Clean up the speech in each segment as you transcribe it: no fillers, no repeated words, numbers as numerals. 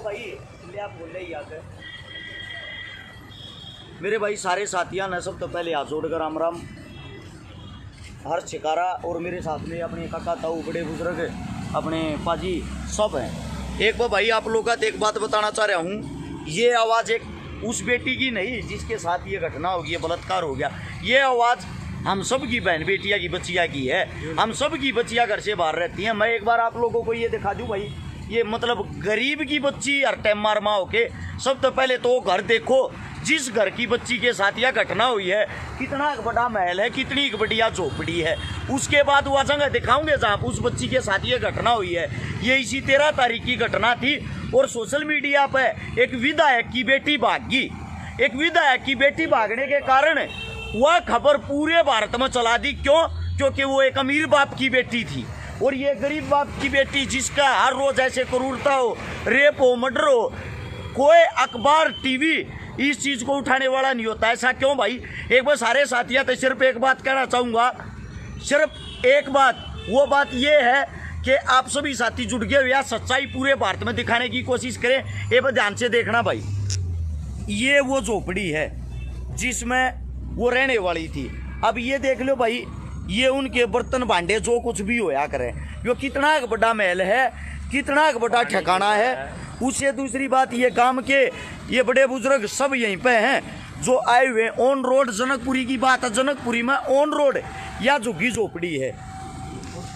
भाई ले आप बोले ही आकर मेरे भाई सारे साथियों ने सब तो पहले हाथ जोड़कर राम राम। हर शिकारा और मेरे साथ में अपने काका ताऊ बड़े बुजुर्ग अपने पाजी सब हैं। एक बार भाई आप लोगों का एक बात बताना चाह रहा हूँ, ये आवाज़ एक उस बेटी की नहीं जिसके साथ ये घटना हो गई, बलात्कार हो गया। ये आवाज़ हम सब की बहन बेटिया की बच्चिया की है। हम सब की बच्चियाँ घर से बाहर रहती हैं। मैं एक बार आप लोगों को ये दिखा दूँ भाई, ये मतलब गरीब की बच्ची हर टाइम मार माँ होके। सब तो पहले तो घर देखो जिस घर की बच्ची के साथ यह घटना हुई है, कितना बड़ा महल है, कितनी बढ़िया झोपड़ी है। उसके बाद वह जगह दिखाऊंगे जहाँ उस बच्ची के साथ ये घटना हुई है। ये इसी 13 तारीख की घटना थी और सोशल मीडिया पर एक विधायक की बेटी भाग गई। एक विधायक की बेटी भागने के कारण वह खबर पूरे भारत में चला दी। क्यों? क्योंकि वो एक अमीर बाप की बेटी थी और ये गरीब बाप की बेटी जिसका हर रोज ऐसे क्रूरता हो, रेप हो, मर्डर हो, कोई अखबार टीवी इस चीज को उठाने वाला नहीं होता। ऐसा क्यों भाई? एक बार सारे साथियों तो सिर्फ एक बात कहना चाहूंगा, सिर्फ एक बात। वो बात ये है कि आप सभी साथी जुड़ गए या सच्चाई पूरे भारत में दिखाने की कोशिश करें। एक बार ध्यान से देखना भाई, ये वो झोपड़ी है जिसमें वो रहने वाली थी। अब ये देख लो भाई, ये उनके बर्तन भांडे जो कुछ भी होया करे, यो कितना बड़ा महल है, कितना बड़ा ठिकाना है। उससे दूसरी बात, ये गांव के ये बड़े बुजुर्ग सब यहीं पे हैं जो आए हुए। ऑन रोड जनकपुरी की बात है, जनकपुरी में ऑन रोड या झुग्गी झोपड़ी है।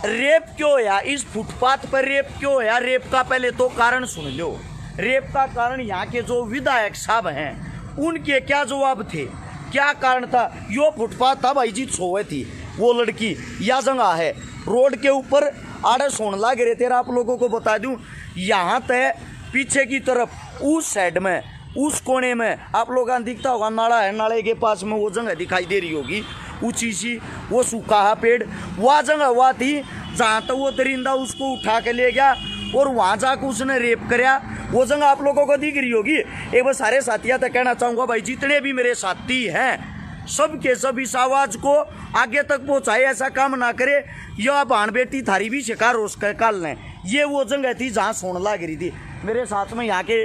रेप क्यों होया इस फुटपाथ पर? रेप क्यों होया? रेप का पहले तो कारण सुन लो। रेप का कारण यहाँ के जो विधायक साहब हैं उनके क्या जवाब थे, क्या कारण था? यो फुटपाथ था भाई जी, सोए थी वो लड़की। या जगह है रोड के ऊपर आड़े सोन लाग रहे थे। आप लोगों को बता दूं, यहाँ तक पीछे की तरफ उस साइड में उस कोने में आप लोगों को दिखता होगा नाला है, नाले के पास में वो जगह दिखाई दे रही होगी ऊंची सी, वो सूखा है पेड़। वह जगह वह थी जहाँ तक वो दरिंदा उसको उठा के ले गया और वहाँ जाकर उसने रेप कराया। वो जगह आप लोगों को दिख रही होगी। एक बार सारे साथियों तक कहना चाहूँगा भाई, जितने भी मेरे साथी हैं सब के सब इस आवाज़ को आगे तक पहुँचाए। ऐसा काम ना करे यह बहन बेटी थारी भी शिकार हो काल लें। ये वो जगह थी जहाँ सोनला गिरी थी। मेरे साथ में यहाँ के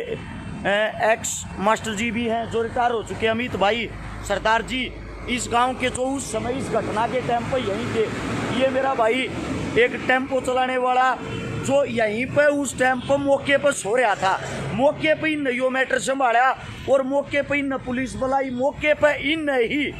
एक्स मास्टर जी भी हैं जो रिटायर हो चुके, अमित भाई सरदार जी, इस गांव के जो उस समय इस घटना के टाइम पर यहीं थे। ये मेरा भाई एक टेम्पो चलाने वाला जो यहीं पे उस टाइम पर मौके पर सो रहा था। मौके पर इन यो मैटर संभाला और मौके पर इन पुलिस बुलाई, मौके पर इन ही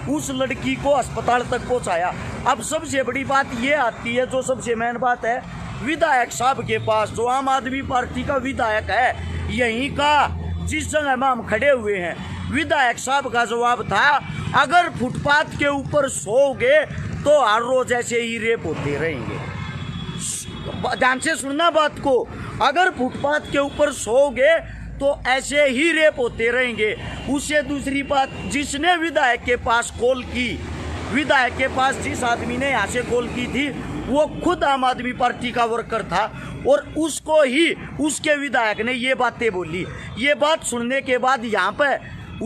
उस लड़की को अस्पताल तक पहुंचाया। अब सबसे बड़ी बात ये आती है, जो सबसे मेन बात है, विधायक साहब के पास जो आम आदमी पार्टी का विधायक है यहीं का, जिस जगह में हम खड़े हुए हैं, विधायक साहब का जवाब था, अगर फुटपाथ के ऊपर सोओगे तो हर रोज ऐसे ही रेप होते रहेंगे। ध्यान से सुनना बात को, अगर फुटपाथ के ऊपर सोओगे तो ऐसे ही रेप होते रहेंगे। उससे दूसरी बात, जिसने विधायक के पास कॉल की, विधायक के पास जिस आदमी ने यहाँ से कॉल की थी वो खुद आम आदमी पार्टी का वर्कर था और उसको ही उसके विधायक ने ये बातें बोली। ये बात सुनने के बाद यहाँ पे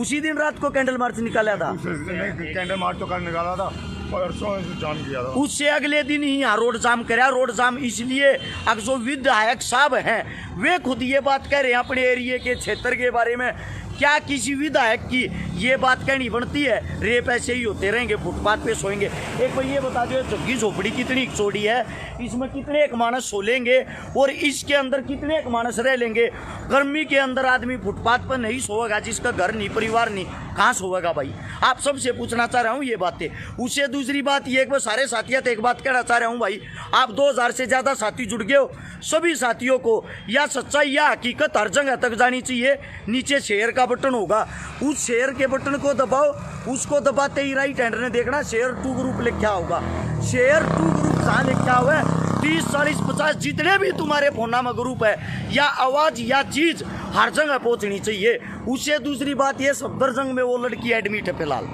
उसी दिन रात को कैंडल मार्च निकाला था। कैंडल मार्च तो कल निकाला था, परसों जाम किया था। उससे अगले दिन ही यहाँ रोड जाम कराया। रोड जाम इसलिए, अगर जो विधायक साहब हैं वे खुद ये बात कह रहे हैं अपने एरिया के क्षेत्र के बारे में। क्या किसी विधायक की ये बात कहनी बनती है? रेप ऐसे ही होते रहेंगे, फुटपाथ पे सोएंगे। एक बार ये बता दो, झुग्गी झोपड़ी कितनी चौड़ी है, इसमें कितने एक मानस सो लेंगे और इसके अंदर कितने एक मानस रह लेंगे? गर्मी के अंदर आदमी फुटपाथ पर नहीं सोएगा, जिसका घर नहीं, परिवार नहीं, कहाँ सोएगा भाई? आप सबसे पूछना चाह रहा हूँ ये बातें। उससे दूसरी बात ये, एक बार सारे साथियों तो एक बात कहना चाह रहा हूँ भाई, आप 2000 से ज़्यादा साथी जुड़ गए हो। सभी साथियों को या सच्चाई या हकीकत हर जगह तक जानी चाहिए। नीचे शेयर का बटन होगा, उस शेयर के बटन को दबाओ। उसको दबाते ही राइट हैंड ने देखना शेयर टू ग्रुप लिखा होगा। शेयर टू ग्रुप जहाँ लिखा हुआ है 30, 40, 50 जितने भी तुम्हारे फोना में ग्रुप है या आवाज़ या चीज़ हर जगह पहुँचनी चाहिए। उससे दूसरी बात ये, सफदरजंग में वो लड़की एडमिट है फिलहाल,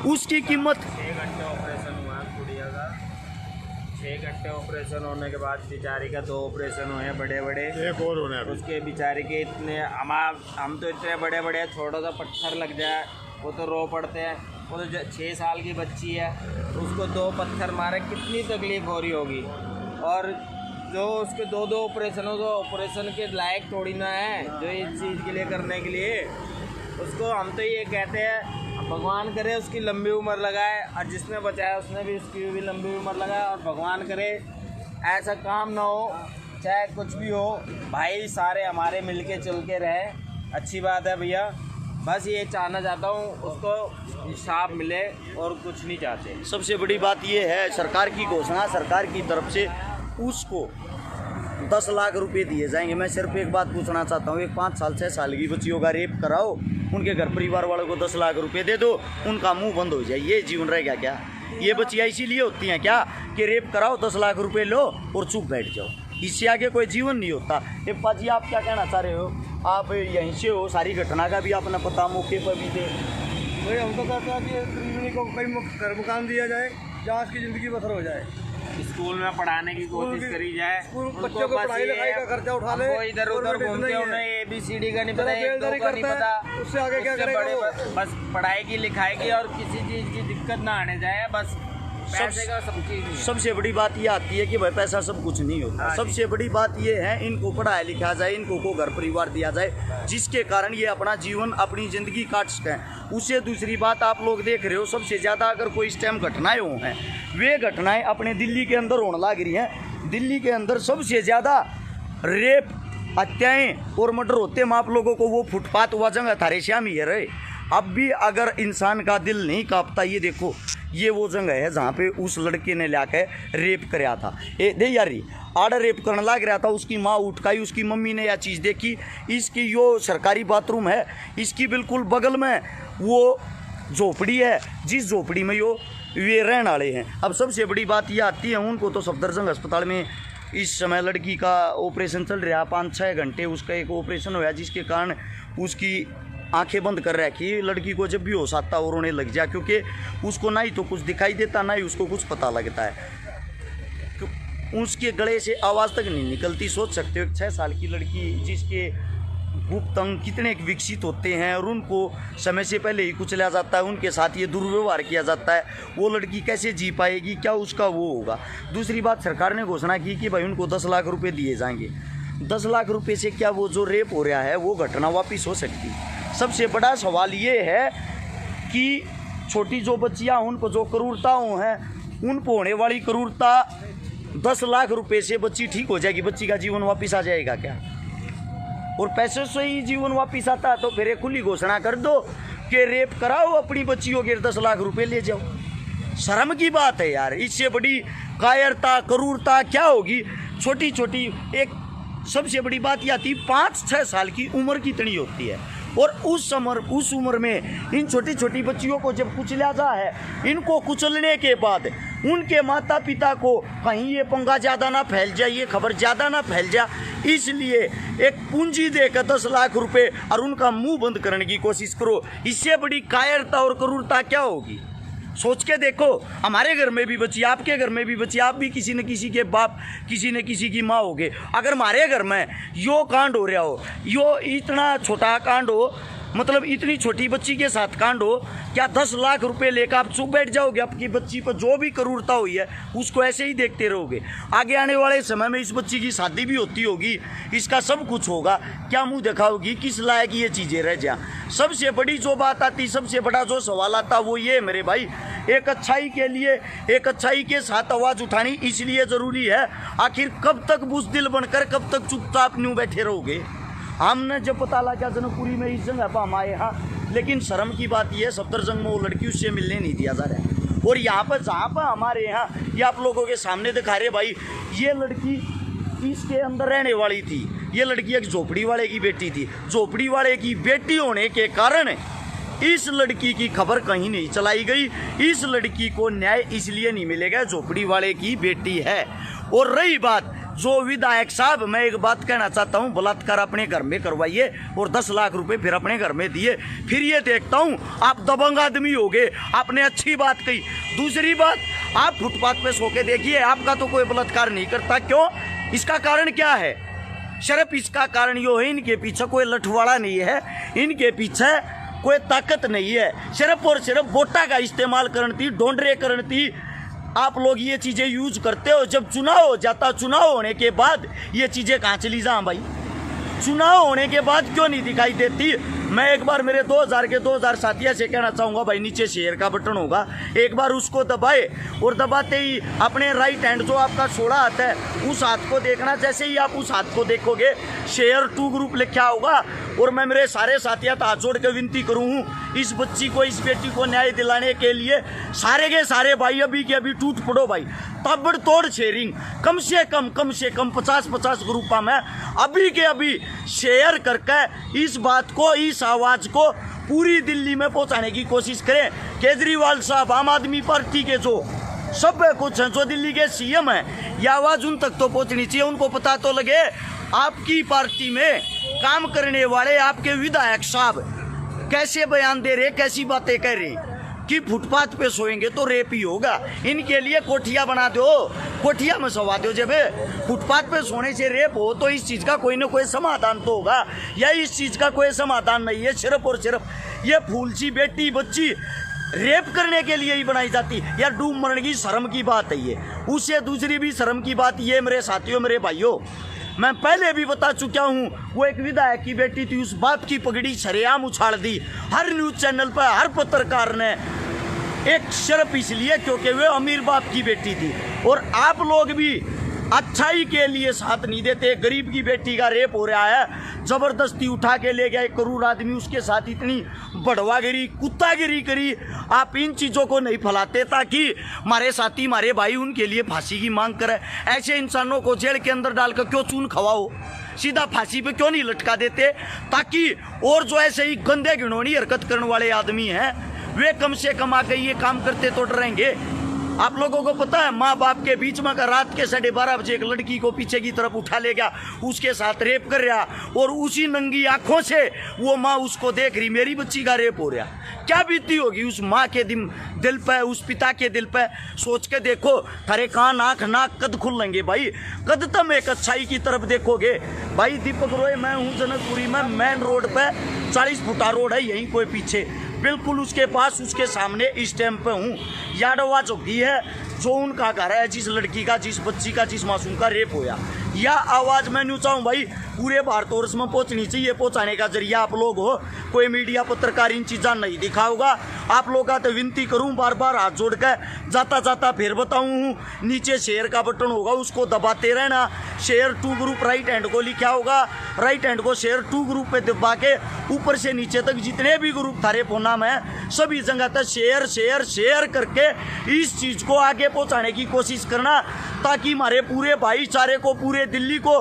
उसकी कीमत 6 घंटे ऑपरेशन हुआ है गुड़िया का। 6 घंटे ऑपरेशन होने के बाद बेचारी का 2 ऑपरेशन हुए हैं बड़े बड़े, एक और होने हैं। उसके बेचारी के इतने हम तो इतने बड़े बड़े, थोड़ा सा पत्थर लग जाए वो तो रो पड़ते हैं। वो तो 6 साल की बच्ची है, उसको 2 पत्थर मारे, कितनी तकलीफ हो रही होगी। और जो उसके दो ऑपरेशन हो, तो ऑपरेशन के लायक थोड़ी ना है जो इस चीज़ के लिए करने के लिए। उसको हम तो ये कहते हैं भगवान करे उसकी लंबी उम्र लगाए, और जिसने बचाया उसने भी उसकी भी लंबी उम्र लगाए, और भगवान करे ऐसा काम ना हो, चाहे कुछ भी हो, भाई सारे हमारे मिलके चल के रहे, अच्छी बात है भैया। बस ये चाहना चाहता हूँ उसको इंसाफ मिले और कुछ नहीं चाहते। सबसे बड़ी बात ये है, सरकार की घोषणा, सरकार की तरफ से उसको 10 लाख रुपए दिए जाएंगे। मैं सिर्फ एक बात पूछना चाहता हूँ, एक 5 साल 6 साल की बच्चियों का रेप कराओ, उनके घर परिवार वालों को 10 लाख रुपए दे दो, उनका मुंह बंद हो जाए। ये जीवन रहेगा क्या? ये बच्चियाँ इसीलिए होती हैं क्या कि रेप कराओ, 10 लाख रुपए लो और चुप बैठ जाओ, इससे आगे कोई जीवन नहीं होता। ए पाजी, आप क्या कहना चाह रहे हो? आप यहीं से हो, सारी घटना का भी अपना पता मौके पर भी थे। भाई हम तो कहते हैं कि क्रिमिनल को कहीं घर मकान दिया जाए जहाँ उसकी ज़िंदगी बसर हो जाए, स्कूल में पढ़ाने की कोशिश करी जाए, बच्चों को पढ़ाई लिखाई का खर्चा उठा ले। इधर उधर घूमते उन्हें ABCD का नहीं पता, 1-2 का नहीं पता, उससे आगे क्या करेगा? बस पढ़ाई की लिखाई की और किसी चीज़ की दिक्कत ना आने जाए, बस पैसे का सब चीज़ नहीं है। सबसे बड़ी बात ये आती है कि भाई पैसा सब कुछ नहीं होता। सबसे बड़ी बात ये है, इनको पढ़ाया लिखा जाए, इनको को घर परिवार दिया जाए, जिसके कारण ये अपना जीवन, अपनी ज़िंदगी काट सकें। उससे दूसरी बात आप लोग देख रहे हो, सबसे ज़्यादा अगर कोई इस टाइम घटनाएं हो हैं, वे घटनाएं अपने दिल्ली के अंदर होने लग रही हैं। दिल्ली के अंदर सबसे ज़्यादा रेप, हत्याएँ और मर्डर होते हैं। आप लोगों को वो फुटपाथ हुआ जगह थारे श्याम ही है रहे। अब भी अगर इंसान का दिल नहीं कांपता, ये देखो, ये वो जगह है जहाँ पे उस लड़के ने लाके रेप कराया था। ए दे यारी आड़ा रेप करने लग रहा था, उसकी माँ उठकाई, उसकी मम्मी ने यह चीज़ देखी। इसकी यो सरकारी बाथरूम है, इसकी बिल्कुल बगल में वो झोपड़ी है, जिस झोपड़ी में यो वे रहने वाले हैं। अब सबसे बड़ी बात यह आती है, उनको तो सफदरजंग अस्पताल में इस समय लड़की का ऑपरेशन चल रहा है, 5-6 घंटे उसका एक ऑपरेशन हुआ, जिसके कारण उसकी आंखें बंद कर रखी। लड़की को जब भी होश आता और रोने लग जाए, क्योंकि उसको ना ही तो कुछ दिखाई देता, ना ही उसको कुछ पता लगता है, उसके गले से आवाज़ तक नहीं निकलती। सोच सकते हो 6 साल की लड़की जिसके गुप्त अंग कितने विकसित होते हैं और उनको समय से पहले ही कुचला जाता है, उनके साथ ये दुर्व्यवहार किया जाता है, वो लड़की कैसे जी पाएगी? क्या उसका वो होगा? दूसरी बात, सरकार ने घोषणा की कि भाई उनको 10 लाख रुपये दिए जाएंगे। 10 लाख रुपये से क्या वो जो रेप हो रहा है वो घटना वापस हो सकती है? सबसे बड़ा सवाल ये है कि छोटी जो बच्चियाँ, उनको जो क्रूरताओं हैं, उनको होने वाली क्रूरता 10 लाख रुपए से बच्ची ठीक हो जाएगी? बच्ची का जीवन वापस आ जाएगा क्या? और पैसे से ही जीवन वापस आता है तो फिर एक खुली घोषणा कर दो कि रेप कराओ अपनी बच्चियों के, 10 लाख रुपए ले जाओ। शर्म की बात है यार, इससे बड़ी कायरता, क्रूरता क्या होगी? छोटी छोटी एक सबसे बड़ी बात यह आती, 5-6 साल की उम्र कितनी होती है, और उस उम्र में इन छोटी छोटी बच्चियों को जब कुचला जा है, इनको कुचलने के बाद उनके माता पिता को कहीं ये पंगा ज़्यादा ना फैल जाए, ये खबर ज़्यादा ना फैल जाए, इसलिए एक पूंजी देकर 10 लाख रुपए और उनका मुंह बंद करने की कोशिश करो। इससे बड़ी कायरता और क्रूरता क्या होगी? सोच के देखो, हमारे घर में भी बच्ची, आपके घर में भी बच्ची, आप भी किसी न किसी के बाप, किसी न किसी की माँ होगे। अगर हमारे घर में यो कांड हो रहा हो, यो इतना छोटा कांड हो, मतलब इतनी छोटी बच्ची के साथ कांड हो, क्या 10 लाख रुपए लेकर आप चुप बैठ जाओगे? आपकी बच्ची पर जो भी क्रूरता हुई है उसको ऐसे ही देखते रहोगे? आगे आने वाले समय में इस बच्ची की शादी भी होती होगी, इसका सब कुछ होगा, क्या मुंह दिखाओगी? किस लायक ये चीज़ें रह जा? सबसे बड़ी जो बात आती, सबसे बड़ा जो सवाल आता वो ये मेरे भाई, एक अच्छाई के लिए, एक अच्छाई के साथ आवाज़ उठानी इसलिए ज़रूरी है। आखिर कब तक बुज़दिल बनकर, कब तक चुपचाप न्यू बैठे रहोगे? हमने जब पता लगा जनकपुरी में इस जगह पर हम आए, हाँ, लेकिन शर्म की बात यह है, सफदरजंग में वो लड़की उससे मिलने नहीं दिया जा रहा है। और यहाँ पर जहाँ पर हमारे यहाँ, ये आप लोगों के सामने दिखा रहे भाई, ये लड़की इसके अंदर रहने वाली थी। ये लड़की एक झोपड़ी वाले की बेटी थी। झोपड़ी वाले की बेटी होने के कारण इस लड़की की खबर कहीं नहीं चलाई गई। इस लड़की को न्याय इसलिए नहीं मिलेगा, झोपड़ी वाले की बेटी है। और रही बात जो विधायक साहब, मैं एक बात कहना चाहता हूँ, बलात्कार अपने घर में करवाइए और 10 लाख रुपए फिर अपने घर में दिए, फिर ये देखता हूँ आप दबंग आदमी हो गए, आपने अच्छी बात कही। दूसरी बात, आप फुटपाथ पे सो के देखिए, आपका तो कोई बलात्कार नहीं करता। क्यों? इसका कारण क्या है? सिर्फ इसका कारण यो है, इनके पीछे कोई लठवाड़ा नहीं है, इनके पीछे कोई ताकत नहीं है, सिर्फ और सिर्फ वोटा का इस्तेमाल करनी थी, ढोंडरे करनी थी, आप लोग ये चीजें यूज करते हो। जब चुनाव हो जाता, चुनाव होने के बाद ये चीजें कहाँ चली जा भाई? चुनाव होने के बाद क्यों नहीं दिखाई देती? मैं एक बार मेरे 2000 साथियों से कहना चाहूँगा भाई, नीचे शेयर का बटन होगा, एक बार उसको दबाए और दबाते ही अपने राइट हैंड जो आपका छोड़ा हाथ है उस हाथ को देखना। जैसे ही आप उस हाथ को देखोगे शेयर टू ग्रुप लिखा होगा। और मैं मेरे सारे साथियों हाथ जोड़ के विनती करूँ, इस बच्ची को, इस बेटी को न्याय दिलाने के लिए सारे के सारे भाई अभी के अभी टूट पड़ो भाई। ताबड़तोड़ शेयरिंग, कम से कम 50-50 ग्रुपों में अभी के अभी शेयर करके इस बात को, इस आवाज को पूरी दिल्ली में पहुंचाने की कोशिश करें। केजरीवाल साहब, आम आदमी पार्टी के जो सब कुछ हैं, जो दिल्ली के सीएम हैं, ये आवाज उन तक तो पहुंचनी चाहिए। उनको पता तो लगे आपकी पार्टी में काम करने वाले आपके विधायक साहब कैसे बयान दे रहे, कैसी बातें कर रहे कि फुटपाथ पे सोएंगे तो रेप ही होगा। इनके लिए कोठिया बना दो, कोठिया में सवा दो। जब फुटपाथ पे सोने से रेप हो तो इस चीज़ का कोई ना कोई समाधान तो होगा, या इस चीज़ का कोई समाधान नहीं है। सिर्फ और सिर्फ ये फूल सी बेटी बच्ची रेप करने के लिए ही बनाई जाती, या डूब मरने की शर्म की बात है ये। उससे दूसरी भी शर्म की बात ये मेरे साथियों, मेरे भाइयों, मैं पहले भी बता चुका हूँ, वो एक विधायक की बेटी थी, उस बाप की पगड़ी सरेआम उछाल दी हर न्यूज चैनल पर, हर पत्रकार ने। एक सिर्फ इसलिए क्योंकि वे अमीर बाप की बेटी थी। और आप लोग भी अच्छाई के लिए साथ नहीं देते। गरीब की बेटी का रेप हो रहा है, जबरदस्ती उठा के ले गया 1 करोड़ आदमी, उसके साथ इतनी बढ़वागिरी, कुत्तागिरी करी। आप इन चीज़ों को नहीं फैलाते ताकि हमारे साथी, हमारे भाई उनके लिए फांसी की मांग करें। ऐसे इंसानों को जेल के अंदर डालकर क्यों चून खवाओ, सीधा फांसी पे क्यों नहीं लटका देते, ताकि और जो ऐसे ही गंदे घिनौनी हरकत करने वाले आदमी हैं वे कम से कम आके ये काम करते तो डरेंगे। आप लोगों को पता है, माँ बाप के बीच में रात के 12:30 बजे एक लड़की को पीछे की तरफ उठा ले गया, उसके साथ रेप कर रहा, और उसी नंगी आंखों से वो माँ उसको देख रही, मेरी बच्ची का रेप हो रहा। क्या बीती होगी उस माँ के दिल पे, उस पिता के दिल पे? सोच के देखो, थारे कान, आँख, नाक कद खुलेंगे भाई, कद तुम एक अच्छाई की तरफ देखोगे भाई। दीपक रॉय, मैं हूँ जनकपुरी में, मेन रोड पे 40 फुटा रोड है, यहीं कोई पीछे बिल्कुल उसके पास, उसके सामने इस टाइम पे हूँ। यादवा चौकी है, जो उनका घर है, जिस लड़की का, जिस बच्ची का, जिस मासूम का रेप होया। यह आवाज़ मैं न्यू चाहूँ भाई पूरे भारतवर्ष में पहुँचनी चाहिए। पहुँचाने का जरिया आप लोग हो, कोई मीडिया पत्रकार इन चीज़ा नहीं दिखाओगा। आप लोग का तो विनती करूँ बार बार हाथ जोड़ कर, जाता जाता फिर बताऊँ, नीचे शेयर का बटन होगा, उसको दबाते रहना। Share to group right hand को लिखा होगा, राइट हैंड को शेयर टू ग्रुप पे दबा के ऊपर से नीचे तक जितने भी ग्रुप थारे फोना में सभी जगह तक शेयर शेयर शेयर करके इस चीज़ को आगे पहुंचाने की कोशिश करना, ताकि हमारे पूरे भाईचारे को, पूरे दिल्ली को,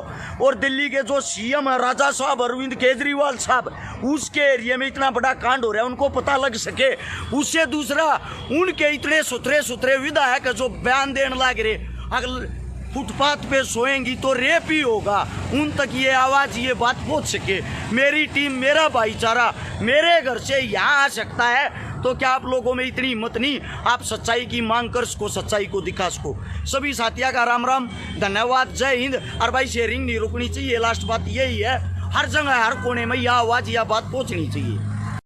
और दिल्ली के जो सीएम है राजा साहब अरविंद केजरीवाल साहब, उसके एरिया में इतना बड़ा कांड हो रहा है उनको पता लग सके। उससे दूसरा, उनके इतने सुथरे विधायक जो बयान देने लग रहे अगर फुटपाथ पे सोएंगी तो रेप ही होगा, उन तक ये आवाज़, ये बात पहुंच सके। मेरी टीम, मेरा भाईचारा मेरे घर से यहाँ आ सकता है, तो क्या आप लोगों में इतनी हिम्मत नहीं? आप सच्चाई की मांग कर सको, सच्चाई को दिखा सको। सभी साथियों का राम राम, धन्यवाद, जय हिंद। और भाई शेयरिंग नहीं रुकनी चाहिए, लास्ट बात यही है, हर जगह हर कोने में यह आवाज़, यह बात पहुँचनी चाहिए।